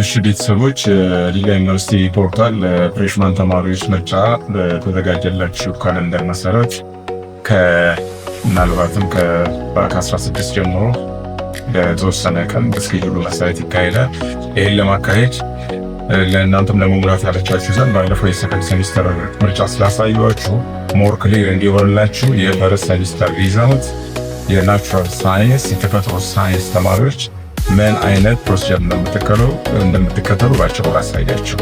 እሺ ቤተሰቦች ዲላ ዩኒቨርሲቲ ፖርታል ፍሬሽማን ተማሪዎች ምርጫ በተዘጋጀላችሁ ካለንደር መሰረት ምናልባትም ከ16 ጀምሮ ለተወሰነ ቀን በስኬጁሉ መሰረት ይካሄዳል። ይህን ለማካሄድ ለእናንተም ለመሙላት ያለቻችሁ ዘንድ ባለፈው የሰከንድ ሴሚስተር ምርጫ ስላሳዩችሁ ሞር ክሊር እንዲሆንላችሁ የፈርስት ሴሚስተር ሪዛልት የናቹራል ሳይንስ የተፈጥሮ ሳይንስ ተማሪዎች ምን አይነት ፕሮሲጀር እንደምትከተሉ ባጭሩ ላሳያችሁ።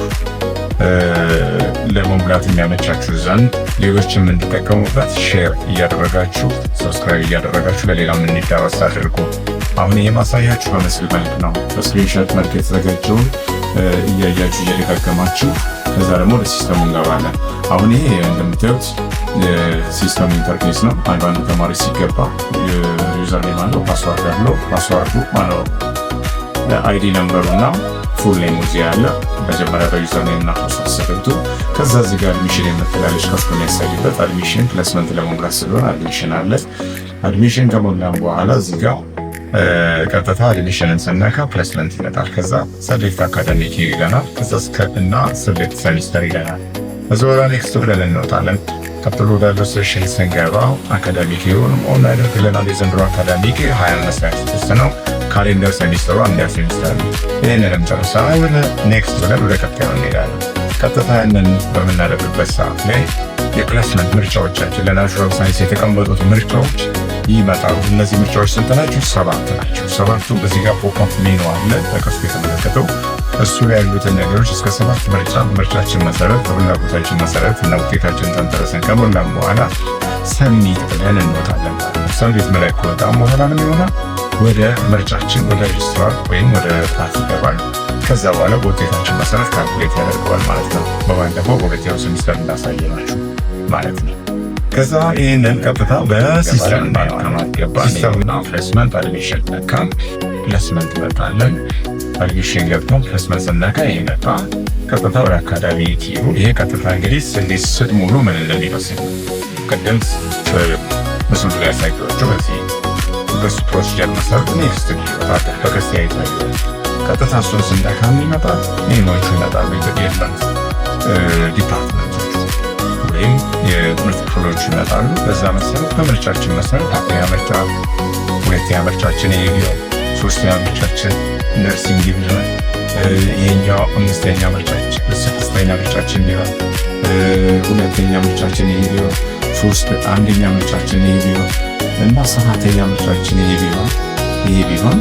ለመሙላት የሚያመቻችሁ ዘንድ ሌሎችም እንዲጠቀሙበት ሼር እያደረጋችሁ ሰብስክራይብ እያደረጋችሁ ለሌላም እንዲዳረስ አድርጉ። አሁን ይሄ ማሳያችሁ በምስል መልክ ነው። በስክሪንሾት መልክ የተዘጋጀውን እያያችሁ እየደጋገማችሁ ከዛ ደግሞ ወደ ሲስተሙ እንገባለን። አሁን ይሄ እንደምታዩት የሲስተሙ ኢንተርፌስ ነው። አንዳንድ ተማሪ ሲገባ ዩዘር ኔም አለው፣ ፓስዋርድ አለው። ፓስዋርዱ ማለት አይዲ ነምበሩ እና ፉል ኔም እዚህ ያለ መጀመሪያ በዩዘር ኔም እና ፓስዋርድ ሰጥቶ ከዛ እዚህ ጋር አድሚሽን የምትላለች ከፍ የሚያሳይበት አድሚሽን ፕሌስመንት ለመሙላት ስለሆነ አድሚሽን አለ። አድሚሽን ከሞላን በኋላ እዚህ ጋር ቀጥታ አድሚሽንን ስነካ ፕሌስመንት ይመጣል። ከዛ ሰሌክት አካዳሚክ ይለናል። ከዛ እና ሰሌክት ሴሚስተር ይለናል። እዚህ ወራ ኔክስት ብለን እንወጣለን። ቀጥሎ ወዳለው ሴሽን ስንገባ አካዳሚክ ይሁን ኦንላይን ብለናል። የዘንድሮ አካዳሚክ 2026 ነው። ካሌንደር ሴሚስተሩ አንድ ሴሚስተር ነው። ይህንንም ጨርሰናል። ኔክስት ብለን ወደ ቀጣዩ እንሄዳለን። ቀጥታ ያንን በምናደርግበት ሰዓት ላይ የፕሌስመንት ምርጫዎቻችን ለናቹራል ሳይንስ የተቀመጡት ምርጫዎች ይመጣሉ። እነዚህ ምርጫዎች ስንት ናቸው? 7 ናቸው። 7ቱ በዚህ ጋር ፖፕ ሜኑ አለ በቀስቱ የተመለከተው እሱ ላይ ያሉትን ነገሮች እስከ 7 ምርጫችን መሰረት በፍላጎታችን መሰረት እና ውጤታችን ተንተረሰን ከሞላን በኋላ ሰሚት ብለን እንወጣለን። ሰሚት ብለን ከወጣን በኋላ ምን ይሆናል? ወደ ምርጫችን ወደ ሬጅስትራር ወይም ወደ ፓት ይገባል። ከዛ በኋላ በውጤታችን መሰረት ካልኩሌት ያደርገዋል ማለት ነው። በባለፈው በሁለተኛው ሴሚስተር እንዳሳየናችሁ ማለት ነው። ከዛ ይህንን ቀጥታ በሲስተም ሲስተምና ፕሌስመንት አድሚሽን ነካ ፕሌስመንት መጣለን። አድሚሽን ገብተን ፕሌስመንት ስነካ ይሄ መጣ። ቀጥታ ወደ አካዳሚ ቲሩ ይሄ ቀጥታ እንግዲህ ስትሞሉ ምን እንደሚመስል ቅድም ምስሉ ላይ ያሳየኋችሁ በሱ ፕሮሲጀር መሰረት ኔክስት ይወጣል። በቀስታ ይታያል። ቀጥታ እሱን ስነካ የሚመጣ ኔሞቹ ይመጣሉ። የትምህርት ዲፓርትመንቶች ወይም የትምህርት ክፍሎች ይመጣሉ። በዛ መሰረት በምርጫችን መሰረት አንደኛ ምርጫ፣ ሁለተኛ ምርጫችን የቢዮ፣ ሶስተኛ ምርጫችን ነርሲንግ ዲቪዥን፣ ይሄኛው አምስተኛ ምርጫችን፣ ስድስተኛ ምርጫችን ቢሆን ሁለተኛ ምርጫችን የቢዮ፣ አንደኛ ምርጫችን የቢዮ እና ሰባተኛ ምርጫችን ይሄ ቢሆን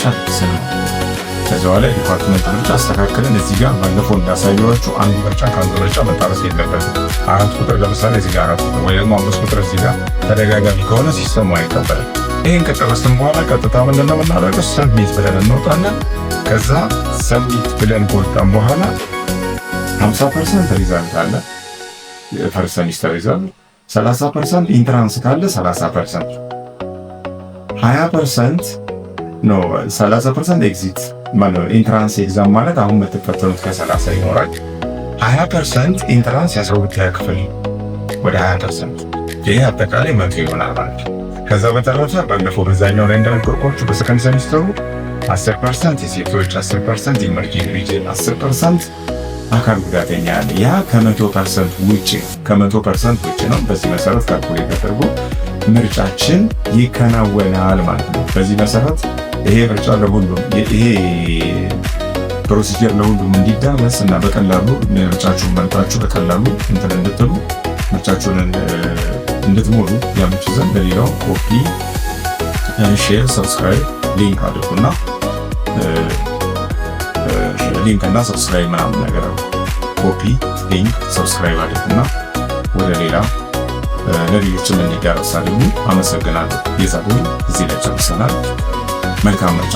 ጨርሰን ከዛ በኋላ ዲፓርትመንት ምርጫ አስተካክለን እዚህ ጋር ባለፈው እንዳሳየኋችሁ አንዱ ምርጫ ከአንዱ ምርጫ መጣረስ የለበትም። 4 ቁጥር ለምሳሌ እዚህ ጋር 4 ቁጥር ወይ ደግሞ 5 ቁጥር እዚህ ጋር ተደጋጋሚ ከሆነ ሲስተሙ አይቀበልም። ይህን ከጨረስን በኋላ ቀጥታ ምንድነው የምናደርገው? ሰብሚት ብለን እንወጣለን። ከዛ ሰብሚት ብለን ከወጣን በኋላ 50% ሪዛልት አለ የፈርስት ሴሚስተር ሪዛልት፣ 30% ኢንትራንስ ካለ 30%፣ 20% ኖ 30% ኤግዚት ማለት ኢንትራንስ ኤግዛም ማለት አሁን የምትፈተኑት ከ30 ይኖራል። 20% ኢንትራንስ የ12ኛ ክፍል ወደ 20%፣ ይሄ አጠቃላይ 100 ይሆናል ማለት ነው። ከዛ በተረፈ ባለፈው በዛኛው ላይ እንደነገርኳችሁ በሰከንድ ሴሚስተሩ 10% የሴቶች፣ 10% ኢመርጂንግ ሪጅን፣ 10% አካል ጉዳተኛ ያለ ያ ከ100% ውጭ ነው። በዚህ መሰረት ካልኩሌት ተደርጎ ምርጫችን ይከናወናል ማለት ነው። በዚህ መሰረት ይሄ ምርጫ ለሁሉም ይሄ ፕሮሲጀር ለሁሉም እንዲዳረስ እና በቀላሉ ምርጫችሁን መርጣችሁ በቀላሉ እንትን እንድትሉ ምርጫችሁን እንድትሞሉ ያመች ዘንድ ለሌላው ኮፒ፣ ሼር፣ ሰብስክራይብ ሊንክ አድርጉና ሊንክ እና ሰብስክራይብ ምናምን ነገር ኮፒ ሊንክ ሰብስክራይብ አድርጉና ወደ ሌላ ለሌሎችም እንዲዳረስ አድርጉ። አመሰግናለሁ። የዛሬውን እዚህ ላይ ጨርሰናል። መልካም ምርጫ።